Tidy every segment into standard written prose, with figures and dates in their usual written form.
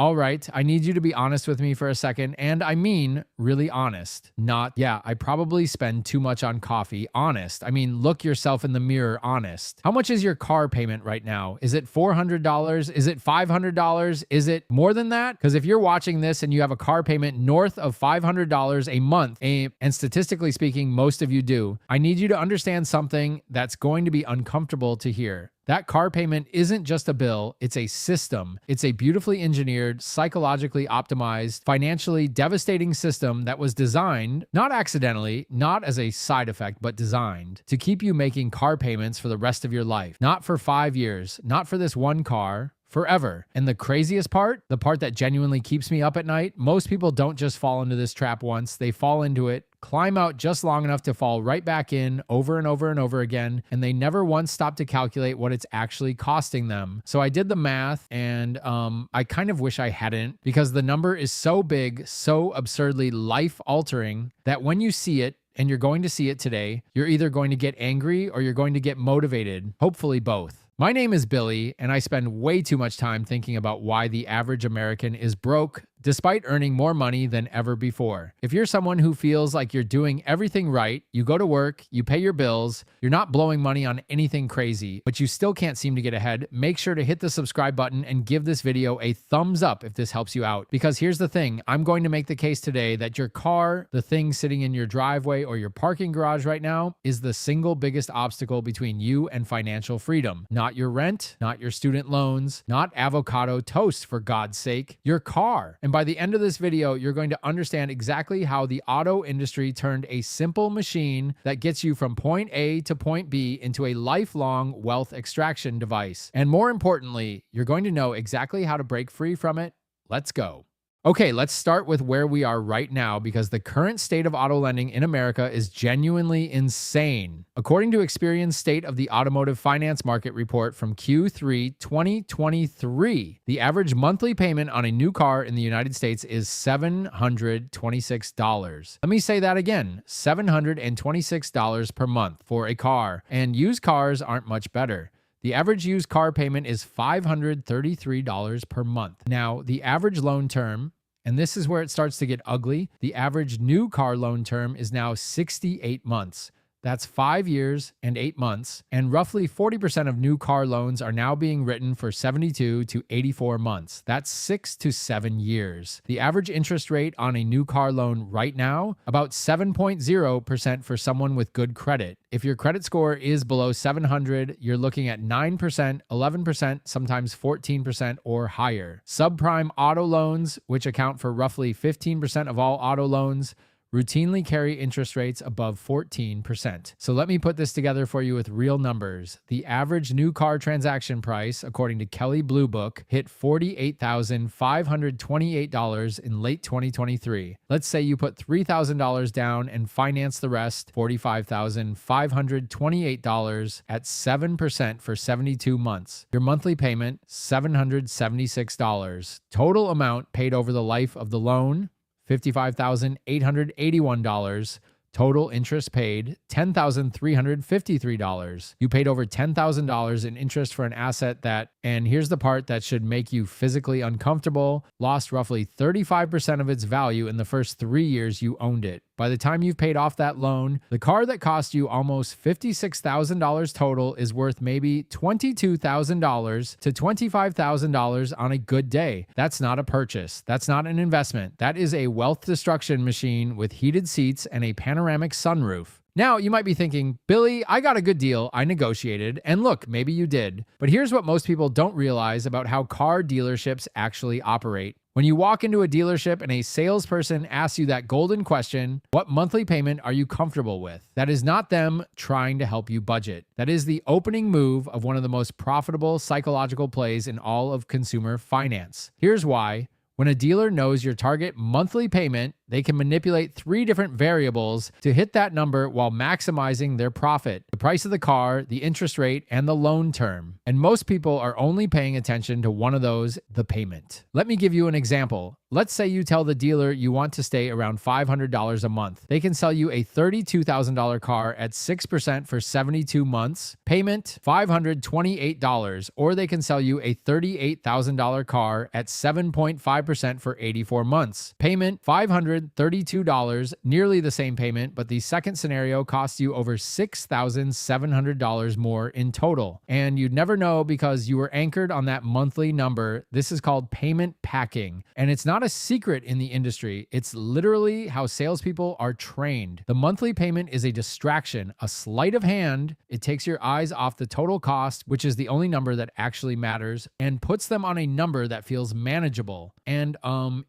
All right, I need you to be honest with me for a second, and I mean really honest. Not, yeah, I probably spend too much on coffee. Honest. I mean, look yourself in the mirror. Honest. How much is your car payment right now? Is it $400? Is it $500? Is it more than that? Because if you're watching this and you have a car payment north of $500 a month, and statistically speaking, most of you do, I need you to understand something that's going to be uncomfortable to hear. That car payment isn't just a bill, it's a system. It's a beautifully engineered, psychologically optimized, financially devastating system that was designed, not accidentally, not as a side effect, but designed to keep you making car payments for the rest of your life. Not for 5 years, not for this one car, forever. And the craziest part, the part that genuinely keeps me up at night, most people don't just fall into this trap once, they fall into it, climb out just long enough to fall right back in over and over and over again, and they never once stop to calculate what it's actually costing them. So I did the math, and I kind of wish I hadn't, because the number is so big, so absurdly life-altering, that when you see it, and you're going to see it today, you're either going to get angry or you're going to get motivated, hopefully both. My name is Billy, and I spend way too much time thinking about why the average American is broke despite earning more money than ever before. If you're someone who feels like you're doing everything right, you go to work, you pay your bills, you're not blowing money on anything crazy, but you still can't seem to get ahead, make sure to hit the subscribe button and give this video a thumbs up if this helps you out. Because here's the thing, I'm going to make the case today that your car, the thing sitting in your driveway or your parking garage right now, is the single biggest obstacle between you and financial freedom. Not your rent, not your student loans, not avocado toast for God's sake, your car. And by the end of this video, you're going to understand exactly how the auto industry turned a simple machine that gets you from point A to point B into a lifelong wealth extraction device. And more importantly, you're going to know exactly how to break free from it. Let's go. Okay, let's start with where we are right now, because the current state of auto lending in America is genuinely insane. According to Experian's State of the Automotive Finance Market report from Q3 2023, the average monthly payment on a new car in the United States is $726. Let me say that again, $726 per month for a car, and used cars aren't much better. The average used car payment is $533 per month. Now, the average loan term, and this is where it starts to get ugly, the average new car loan term is now 68 months. That's 5 years and 8 months, and roughly 40% of new car loans are now being written for 72 to 84 months. That's 6 to 7 years. The average interest rate on a new car loan right now, about 7.0% for someone with good credit. If your credit score is below 700, you're looking at 9%, 11%, sometimes 14% or higher. Subprime auto loans, which account for roughly 15% of all auto loans, routinely carry interest rates above 14%. So let me put this together for you with real numbers. The average new car transaction price, according to Kelley Blue Book, hit $48,528 in late 2023. Let's say you put $3,000 down and finance the rest, $45,528 at 7% for 72 months. Your monthly payment, $776. Total amount paid over the life of the loan, $55,881. Total interest paid, $10,353. You paid over $10,000 in interest for an asset that, and here's the part that should make you physically uncomfortable, lost roughly 35% of its value in the first 3 years you owned it. By the time you've paid off that loan, the car that cost you almost $56,000 total is worth maybe $22,000 to $25,000 on a good day. That's not a purchase. That's not an investment. That is a wealth destruction machine with heated seats and a panoramic sunroof. Now, you might be thinking, Billy, I got a good deal. I negotiated. And look, maybe you did. But here's what most people don't realize about how car dealerships actually operate. When you walk into a dealership and a salesperson asks you that golden question, what monthly payment are you comfortable with? That is not them trying to help you budget. That is the opening move of one of the most profitable psychological plays in all of consumer finance. Here's why. When a dealer knows your target monthly payment, They can manipulate 3 different variables to hit that number while maximizing their profit: the price of the car, the interest rate, and the loan term. And most people are only paying attention to one of those, the payment. Let me give you an example. Let's say you tell the dealer you want to stay around $500 a month. They can sell you a $32,000 car at 6% for 72 months, payment $528, or they can sell you a $38,000 car at 7.5% for 84 months, payment $532, nearly the same payment, but the second scenario costs you over $6,700 more in total. And you'd never know because you were anchored on that monthly number. This is called payment packing, and it's not a secret in the industry. It's literally how salespeople are trained. The monthly payment is a distraction, a sleight of hand. It takes your eyes off the total cost, which is the only number that actually matters, and puts them on a number that feels manageable. And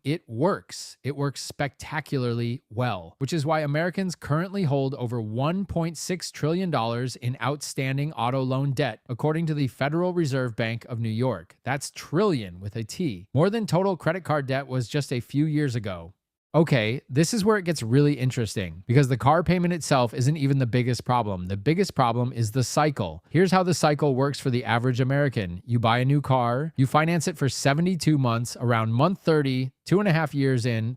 it works. It works spectacularly well, which is why Americans currently hold over $1.6 trillion in outstanding auto loan debt, according to the Federal Reserve Bank of New York. That's trillion with a T. More than total credit card debt was just a few years ago. Okay, this is where it gets really interesting because the car payment itself isn't even the biggest problem. The biggest problem is the cycle. Here's how the cycle works for the average American. You buy a new car, you finance it for 72 months, around month 30, 2.5 years in,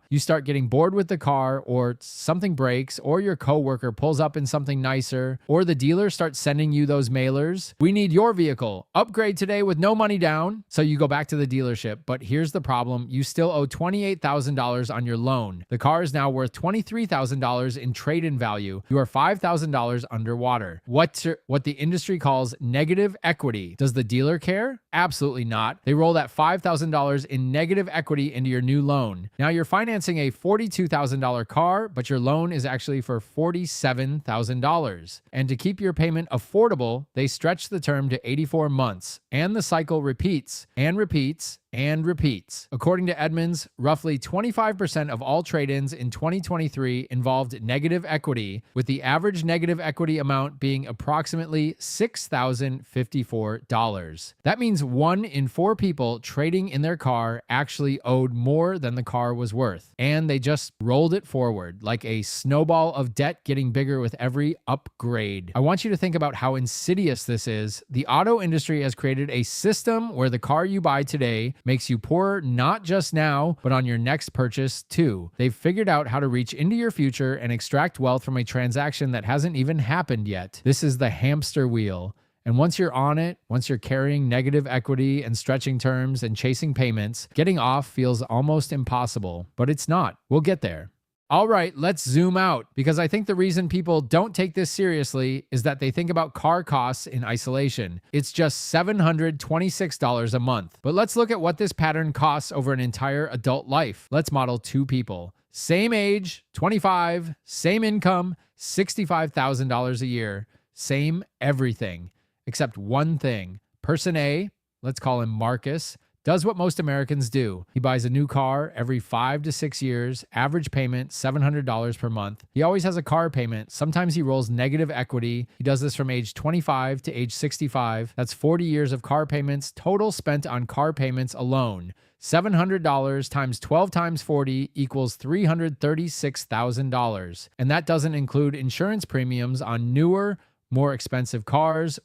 you start getting bored with the car, or something breaks, or your coworker pulls up in something nicer, or the dealer starts sending you those mailers. We need your vehicle. Upgrade today with no money down. So you go back to the dealership. But here's the problem. You still owe $28,000 on your loan. The car is now worth $23,000 in trade-in value. You are $5,000 underwater. What the industry calls negative equity. Does the dealer care? Absolutely not. They roll that $5,000 in negative equity into your new loan. Now you're financing a $42,000 car, but your loan is actually for $47,000. And to keep your payment affordable, they stretch the term to 84 months. And the cycle repeats and repeats and repeats. According to Edmunds, roughly 25% of all trade-ins in 2023 involved negative equity, with the average negative equity amount being approximately $6,054. That means 1 in 4 people trading in their car actually owed more than the car was worth, and they just rolled it forward like a snowball of debt getting bigger with every upgrade. I want you to think about how insidious this is. The auto industry has created a system where the car you buy today makes you poorer not just now, but on your next purchase too. They've figured out how to reach into your future and extract wealth from a transaction that hasn't even happened yet. This is the hamster wheel. And once you're on it, once you're carrying negative equity and stretching terms and chasing payments, getting off feels almost impossible. But it's not. We'll get there. All right, let's zoom out, because I think the reason people don't take this seriously is that they think about car costs in isolation. It's just $726 a month. But let's look at what this pattern costs over an entire adult life. Let's model 2 people. Same age, 25, same income, $65,000 a year, same everything, except one thing. Person A, let's call him Marcus, does what most Americans do. He buys a new car every 5 to 6 years, average payment $700 per month. He always has a car payment. Sometimes he rolls negative equity. He does this from age 25 to age 65. That's 40 years of car payments, total spent on car payments alone. $700 times 12 times 40 equals $336,000. And that doesn't include insurance premiums on newer, more expensive cars,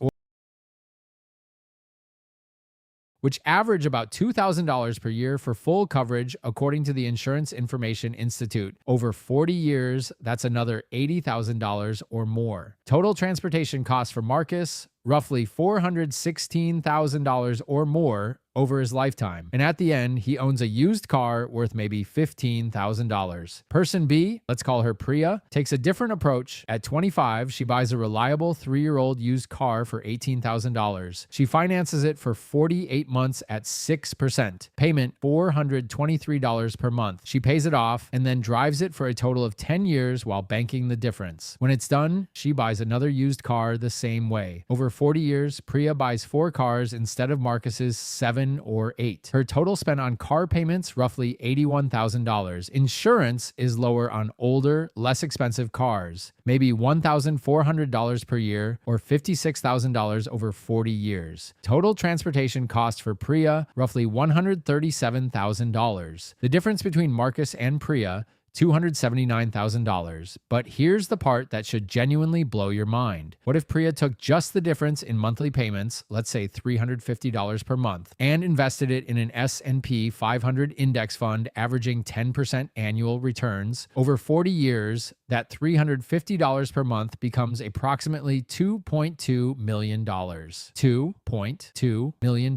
which average about $2,000 per year for full coverage, according to the Insurance Information Institute. Over 40 years, that's another $80,000 or more. Total transportation costs for Marcus, roughly $416,000 or more over his lifetime. And at the end, he owns a used car worth maybe $15,000. Person B, let's call her Priya, takes a different approach. At 25, she buys a reliable 3-year-old used car for $18,000. She finances it for 48 months at 6%. Payment $423 per month. She pays it off and then drives it for a total of 10 years while banking the difference. When it's done, she buys another used car the same way. Over 40 years, Priya buys 4 cars instead of Marcus's 7 7 or 8. Her total spent on car payments, roughly $81,000. Insurance is lower on older, less expensive cars, maybe $1,400 per year or $56,000 over 40 years. Total transportation cost for Priya, roughly $137,000. The difference between Marcus and Priya, $279,000. But here's the part that should genuinely blow your mind. What if Priya took just the difference in monthly payments, let's say $350 per month, and invested it in an S&P 500 index fund averaging 10% annual returns? Over 40 years, that $350 per month becomes approximately $2.2 million. $2.2 million.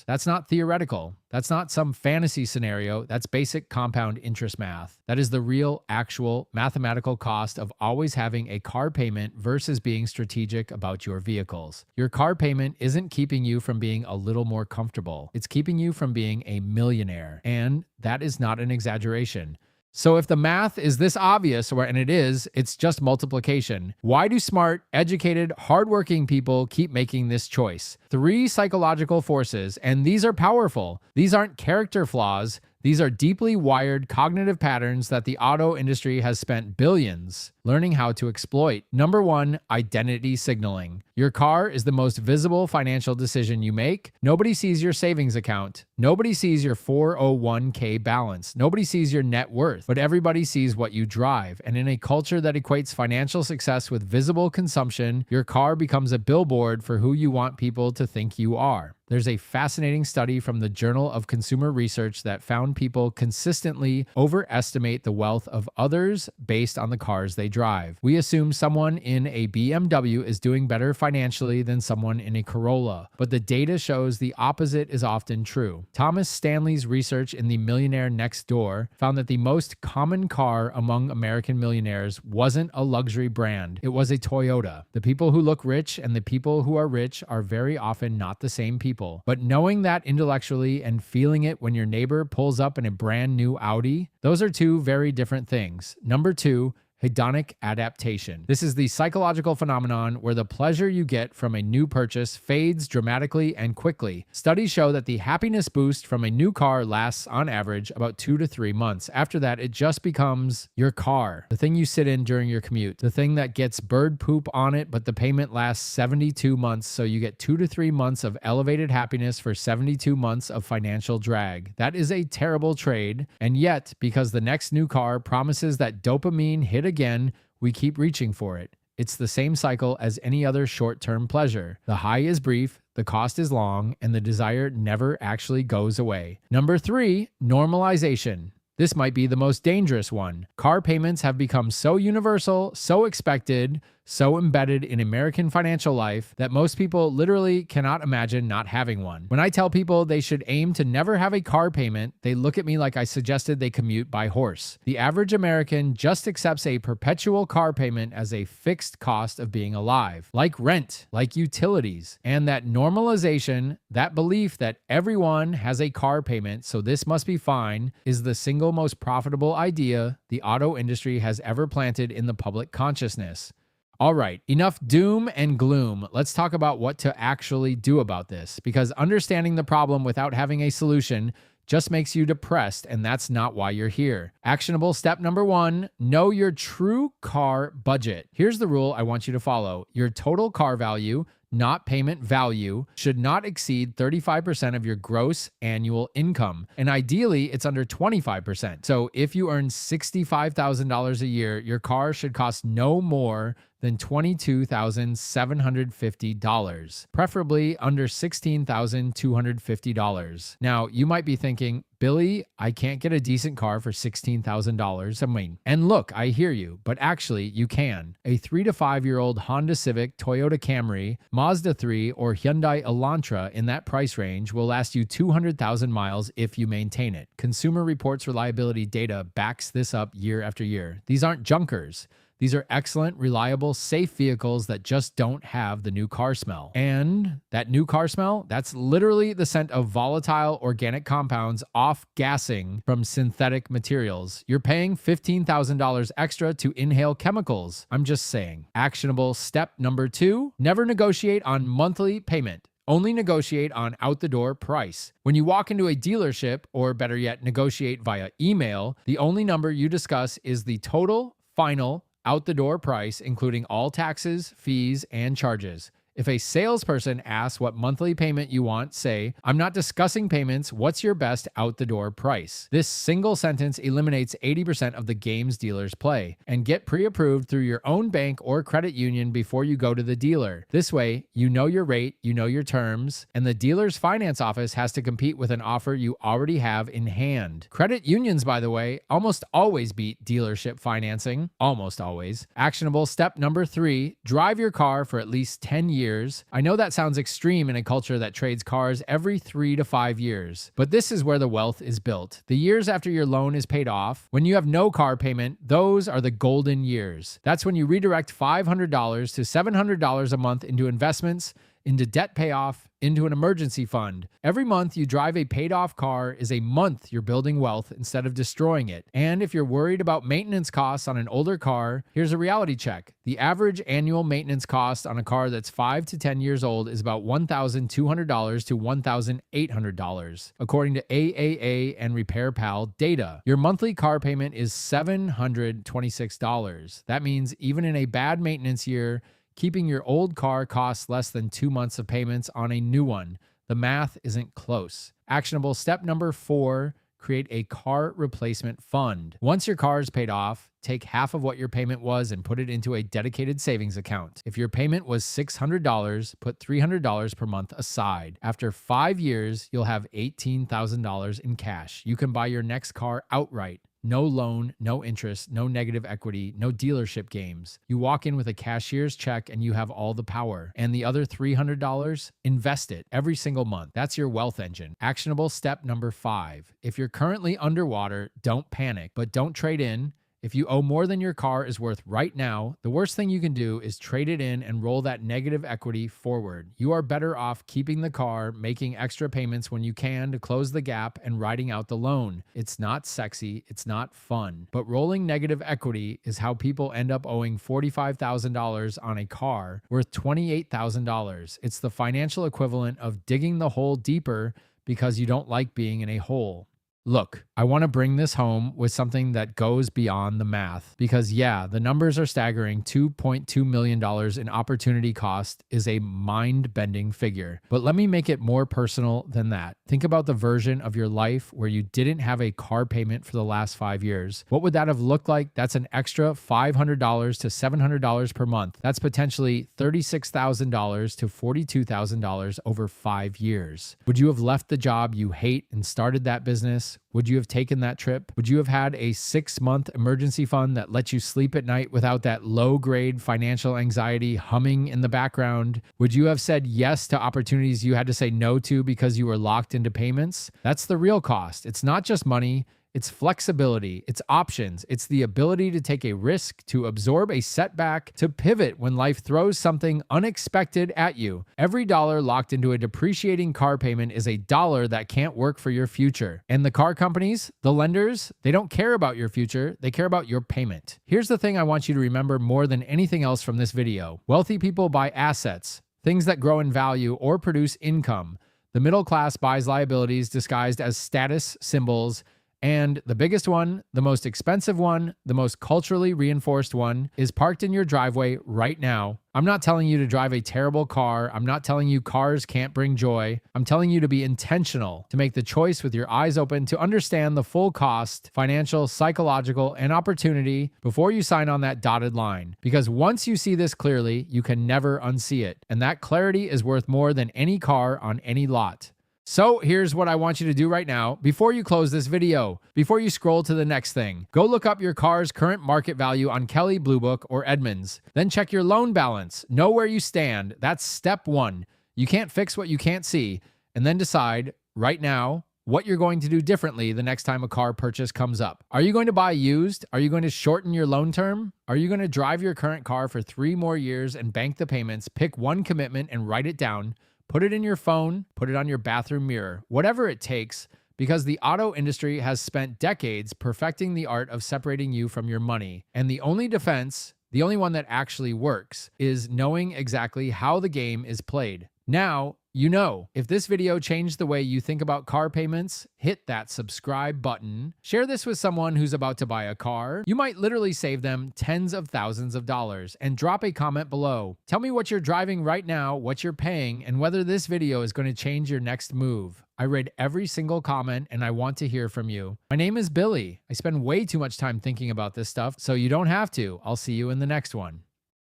That's not theoretical. That's not some fantasy scenario. That's basic compound interest math. That is the real, actual mathematical cost of always having a car payment versus being strategic about your vehicles. Your car payment isn't keeping you from being a little more comfortable. It's keeping you from being a millionaire. And that is not an exaggeration. So if the math is this obvious, and it is, it's just multiplication. Why do smart, educated, hardworking people keep making this choice? 3 psychological forces, and these are powerful. These aren't character flaws. These are deeply wired cognitive patterns that the auto industry has spent billions learning how to exploit. Number 1, identity signaling. Your car is the most visible financial decision you make. Nobody sees your savings account. Nobody sees your 401k balance. Nobody sees your net worth, but everybody sees what you drive. And in a culture that equates financial success with visible consumption, your car becomes a billboard for who you want people to think you are. There's a fascinating study from the Journal of Consumer Research that found people consistently overestimate the wealth of others based on the cars they drive. We assume someone in a BMW is doing better financially than someone in a Corolla, but the data shows the opposite is often true. Thomas Stanley's research in The Millionaire Next Door found that the most common car among American millionaires wasn't a luxury brand, it was a Toyota. The people who look rich and the people who are rich are very often not the same people. But knowing that intellectually and feeling it when your neighbor pulls up in a brand new Audi, those are 2 very different things. Number 2, hedonic adaptation. This is the psychological phenomenon where the pleasure you get from a new purchase fades dramatically and quickly. Studies show that the happiness boost from a new car lasts on average about 2 to 3 months. After that, it just becomes your car, the thing you sit in during your commute, the thing that gets bird poop on it, but the payment lasts 72 months, so you get 2 to 3 months of elevated happiness for 72 months of financial drag. That is a terrible trade, and yet, because the next new car promises that dopamine hit again, we keep reaching for it. It's the same cycle as any other short-term pleasure. The high is brief, the cost is long, and the desire never actually goes away. Number 3, normalization. This might be the most dangerous one. Car payments have become so universal, so expected, so embedded in American financial life that most people literally cannot imagine not having one. When I tell people they should aim to never have a car payment, they look at me like I suggested they commute by horse. The average American just accepts a perpetual car payment as a fixed cost of being alive, like rent, like utilities. And that normalization, that belief that everyone has a car payment, so this must be fine, is the single most profitable idea the auto industry has ever planted in the public consciousness. All right, enough doom and gloom. Let's talk about what to actually do about this, because understanding the problem without having a solution just makes you depressed, and that's not why you're here. Actionable step number 1, know your true car budget. Here's the rule I want you to follow. Your total car value, not payment value, should not exceed 35% of your gross annual income. And ideally, it's under 25%. So if you earn $65,000 a year, your car should cost no more than $22,750, preferably under $16,250. Now, you might be thinking, Billy, I can't get a decent car for $16,000. And look, I hear you, but actually you can. A 3 to 5 year old Honda Civic, Toyota Camry, Mazda 3, or Hyundai Elantra in that price range will last you 200,000 miles if you maintain it. Consumer Reports reliability data backs this up year after year. These aren't junkers. These are excellent, reliable, safe vehicles that just don't have the new car smell. And that new car smell, that's literally the scent of volatile organic compounds off-gassing from synthetic materials. You're paying $15,000 extra to inhale chemicals. I'm just saying. Actionable step number 2, never negotiate on monthly payment. Only negotiate on out-the-door price. When you walk into a dealership, or better yet, negotiate via email, the only number you discuss is the total, final, out-the-door price, including all taxes, fees, and charges. If a salesperson asks what monthly payment you want, say, "I'm not discussing payments, what's your best out-the-door price?" This single sentence eliminates 80% of the games dealers play. And get pre-approved through your own bank or credit union before you go to the dealer. This way, you know your rate, you know your terms, and the dealer's finance office has to compete with an offer you already have in hand. Credit unions, by the way, almost always beat dealership financing. Almost always. Actionable step number 3, drive your car for at least 10 years. I know that sounds extreme in a culture that trades cars every 3 to 5 years, but this is where the wealth is built. The years after your loan is paid off, when you have no car payment, those are the golden years. That's when you redirect $500 to $700 a month into investments, into debt payoff, into an emergency fund. Every month you drive a paid-off car is a month you're building wealth instead of destroying it. And if you're worried about maintenance costs on an older car, here's a reality check. The average annual maintenance cost on a car that's 5 to 10 years old is about $1,200 to $1,800, according to AAA and Repair Pal data. Your monthly car payment is $726. That means even in a bad maintenance year, keeping your old car costs less than 2 months of payments on a new one. The math isn't close. Actionable step number 4, create a car replacement fund. Once your car is paid off, take half of what your payment was and put it into a dedicated savings account. If your payment was $600, put $300 per month aside. After 5 years, you'll have $18,000 in cash. You can buy your next car outright. No loan, no interest, no negative equity, no dealership games. You walk in with a cashier's check and you have all the power. And the other $300, invest it every single month. That's your wealth engine. Actionable step number 5. If you're currently underwater, don't panic, but don't trade in. If you owe more than your car is worth right now, the worst thing you can do is trade it in and roll that negative equity forward. You are better off keeping the car, making extra payments when you can to close the gap, and riding out the loan. It's not sexy, it's not fun, but rolling negative equity is how people end up owing $45,000 on a car worth $28,000. It's the financial equivalent of digging the hole deeper because you don't like being in a hole. Look, I want to bring this home with something that goes beyond the math, because yeah, the numbers are staggering. $2.2 million in opportunity cost is a mind-bending figure. But let me make it more personal than that. Think about the version of your life where you didn't have a car payment for the last 5 years. What would that have looked like? That's an extra $500 to $700 per month. That's potentially $36,000 to $42,000 over 5 years. Would you have left the job you hate and started that business? Would you have taken that trip? Would you have had a 6-month emergency fund that lets you sleep at night without that low-grade financial anxiety humming in the background? Would you have said yes to opportunities you had to say no to because you were locked into payments? That's the real cost. It's not just money. It's flexibility, it's options, it's the ability to take a risk, to absorb a setback, to pivot when life throws something unexpected at you. Every dollar locked into a depreciating car payment is a dollar that can't work for your future. And the car companies, the lenders, they don't care about your future, they care about your payment. Here's the thing I want you to remember more than anything else from this video. Wealthy people buy assets, things that grow in value or produce income. The middle class buys liabilities disguised as status symbols. And the biggest one, the most expensive one, the most culturally reinforced one is parked in your driveway right now. I'm not telling you to drive a terrible car. I'm not telling you cars can't bring joy. I'm telling you to be intentional, to make the choice with your eyes open, to understand the full cost, financial, psychological, and opportunity before you sign on that dotted line. Because once you see this clearly, you can never unsee it. And that clarity is worth more than any car on any lot. So here's what I want you to do right now. Before you close this video, before you scroll to the next thing, go look up your car's current market value on Kelley Blue Book or Edmunds. Then check your loan balance. Know where you stand. That's step 1. You can't fix what you can't see. And then decide right now what you're going to do differently the next time a car purchase comes up. Are you going to buy used? Are you going to shorten your loan term? Are you going to drive your current car for 3 more years and bank the payments, pick one commitment and write it down? Put it in your phone, put it on your bathroom mirror, whatever it takes, because the auto industry has spent decades perfecting the art of separating you from your money. And the only defense, the only one that actually works, is knowing exactly how the game is played. Now, You know, if this video changed the way you think about car payments, hit that subscribe button. Share this with someone who's about to buy a car. You might literally save them tens of thousands of dollars. And drop a comment below. Tell me what you're driving right now, what you're paying, and whether this video is going to change your next move. I read every single comment and I want to hear from you. My name is Billy. I spend way too much time thinking about this stuff, so you don't have to. I'll see you in the next one.